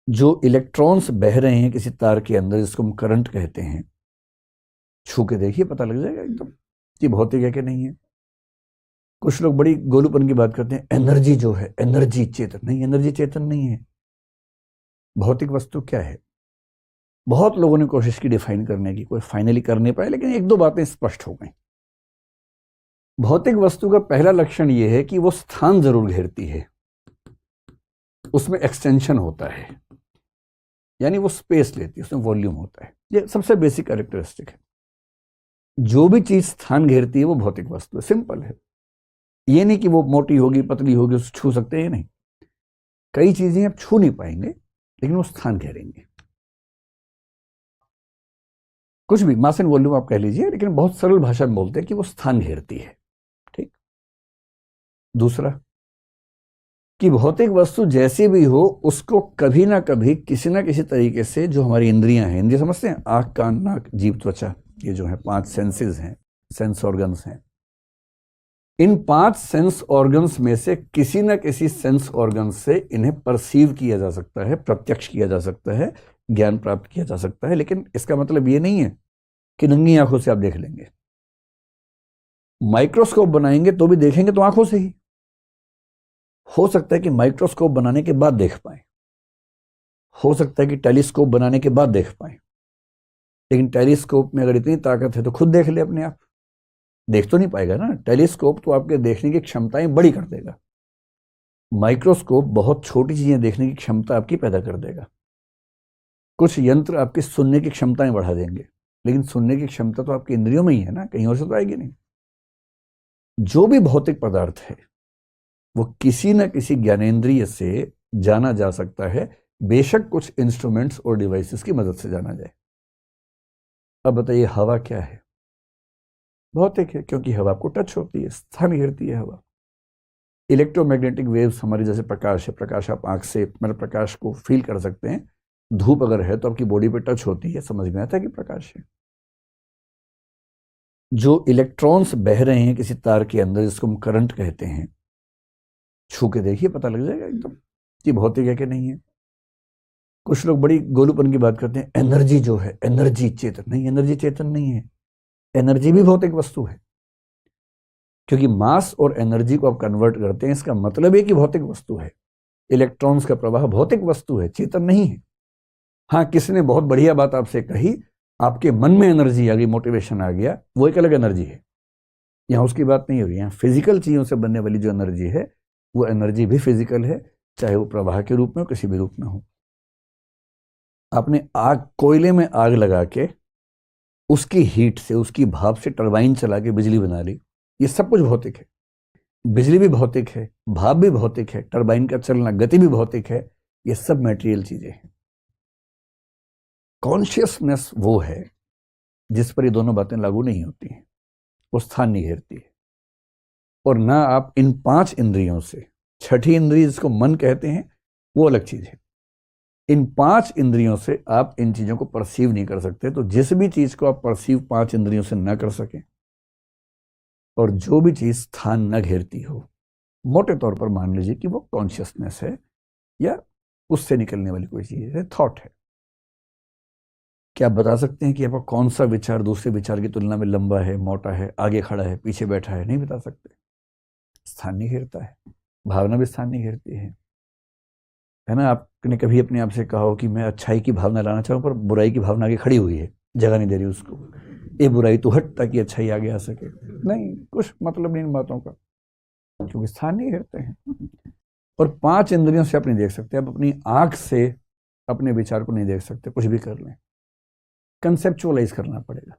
जो इलेक्ट्रॉन्स बह रहे हैं किसी तार के अंदर, जिसको हम करंट कहते हैं, छू के देखिए पता लग जाएगा एकदम कि भौतिक है कि नहीं है। कुछ लोग बड़ी गोलूपन की बात करते हैं, एनर्जी जो है, एनर्जी चेतन नहीं, एनर्जी चेतन नहीं है। भौतिक वस्तु क्या है? बहुत लोगों ने कोशिश की डिफाइन करने की, कोई फाइनली कर नहीं पाए, लेकिन एक दो बातें स्पष्ट हो गई। भौतिक वस्तु का पहला लक्षण यह है कि वो स्थान जरूर घेरती है, उसमें एक्सटेंशन होता है, यानी वो स्पेस लेती है, उसमें वॉल्यूम होता है। ये सबसे बेसिक कैरेक्टरिस्टिक है। जो भी चीज स्थान घेरती है वो भौतिक वस्तु है। सिंपल है। ये नहीं कि वो मोटी होगी पतली होगी उसे छू सकते हैं, नहीं। कई चीजें आप छू नहीं पाएंगे लेकिन वो स्थान घेरेंगे। कुछ भी मास एंड वॉल्यूम आप कह लीजिए, लेकिन बहुत सरल भाषा में बोलते हैं कि वो स्थान घेरती है। ठीक। दूसरा कि भौतिक वस्तु जैसी भी हो, उसको कभी ना कभी किसी ना किसी तरीके से, जो हमारी इंद्रियां हैं, इंद्रिय समझते हैं, आंख कान नाक जीभ त्वचा, ये जो है 5 सेंसेस हैं, सेंस ऑर्गन्स हैं। इन 5 सेंस ऑर्गन्स में से किसी ना किसी सेंस ऑर्गन से इन्हें परसीव किया जा सकता है, प्रत्यक्ष किया जा सकता है, ज्ञान प्राप्त किया जा सकता है। लेकिन इसका मतलब ये नहीं है कि नंगी आंखों से आप देख लेंगे। माइक्रोस्कोप बनाएंगे तो भी देखेंगे तो आंखों से ही। हो सकता है कि माइक्रोस्कोप बनाने के बाद देख पाए, हो सकता है कि टेलीस्कोप बनाने के बाद देख पाए, लेकिन टेलीस्कोप में अगर इतनी ताकत है तो खुद देख ले अपने आप। देख तो नहीं पाएगा ना। टेलीस्कोप तो आपके देखने की क्षमताएं बड़ी कर देगा, माइक्रोस्कोप बहुत छोटी चीजें देखने की क्षमता आपकी पैदा कर देगा। कुछ यंत्र आपकी सुनने की क्षमताएं बढ़ा देंगे, लेकिन सुनने की क्षमता तो आपकी इंद्रियों में ही है ना, कहीं और से तो आएगी नहीं। जो भी भौतिक पदार्थ है वो किसी न किसी ज्ञानेंद्रिय से जाना जा सकता है, बेशक कुछ इंस्ट्रूमेंट्स और डिवाइसेस की मदद से जाना जाए। अब बताइए, हवा क्या है? भौतिक है, क्योंकि हवा को टच होती है, स्थान घेरती है हवा। इलेक्ट्रोमैग्नेटिक वेव्स हमारे जैसे प्रकाश है, प्रकाश आप आंख से मतलब प्रकाश को फील कर सकते हैं। धूप अगर है तो आपकी बॉडी पे टच होती है, समझ में आता है कि प्रकाश है। जो इलेक्ट्रॉन्स बह रहे हैं किसी तार के अंदर, जिसको हम करंट कहते हैं, छू के देखिए पता लग जाएगा एकदम कि भौतिक है कि नहीं है। कुछ लोग बड़ी गोलूपन की बात करते हैं, एनर्जी जो है, एनर्जी चेतन नहीं, एनर्जी चेतन नहीं है। एनर्जी भी भौतिक वस्तु है, क्योंकि मास और एनर्जी को आप कन्वर्ट करते हैं, इसका मतलब है कि भौतिक वस्तु है। इलेक्ट्रॉन्स का प्रवाह भौतिक वस्तु है, चेतन नहीं है। हाँ, किसने बहुत बढ़िया बात आपसे कही, आपके मन में एनर्जी आ गई, मोटिवेशन आ गया, वो एक अलग एनर्जी है। यहाँ उसकी बात नहीं हो रही। यहाँ फिजिकल चीजों से बनने वाली जो एनर्जी है, वो एनर्जी भी फिजिकल है, चाहे वो प्रवाह के रूप में हो, किसी भी रूप में हो। आपने आग, कोयले में आग लगा के उसकी हीट से, उसकी भाप से टरबाइन चला के बिजली बना ली, ये सब कुछ भौतिक है। बिजली भी भौतिक है, भाप भी भौतिक है, टरबाइन का चलना, गति भी भौतिक है। ये सब मटेरियल चीजें हैं। कॉन्शियसनेस वो है जिस पर ये दोनों बातें लागू नहीं होती हैं, वो स्थान नहीं घेरती है। और ना आप इन 5 इंद्रियों से, छठी इंद्रिय जिसको मन कहते हैं वो अलग चीज है, इन 5 इंद्रियों से आप इन चीजों को परसीव नहीं कर सकते। तो जिस भी चीज को आप परसीव 5 इंद्रियों से ना कर सकें, और जो भी चीज स्थान न घेरती हो, मोटे तौर पर मान लीजिए कि वो कॉन्शियसनेस है या उससे निकलने वाली कोई चीज है, थॉट है। क्या आप बता सकते हैं कि आपका कौन सा विचार दूसरे विचार की तुलना में लंबा है, मोटा है, आगे खड़ा है, पीछे बैठा है? नहीं बता सकते। स्थान नहीं घेरता है। भावना भी स्थान नहीं घेरती है ना। आपने कभी अपने आप से कहा हो कि मैं अच्छाई की भावना लाना चाहूँ, पर बुराई की भावना आगे खड़ी हुई है, जगह नहीं दे रही उसको, ये बुराई तो हट ताकि अच्छाई आगे आ सके। नहीं, कुछ मतलब नहीं इन बातों का, क्योंकि स्थान नहीं घेरते हैं। और 5 इंद्रियों से आप नहीं देख सकते, आप अपनी आंख से अपने विचार को नहीं देख सकते, कुछ भी कर लें। कंसेप्चुअलाइज करना पड़ेगा।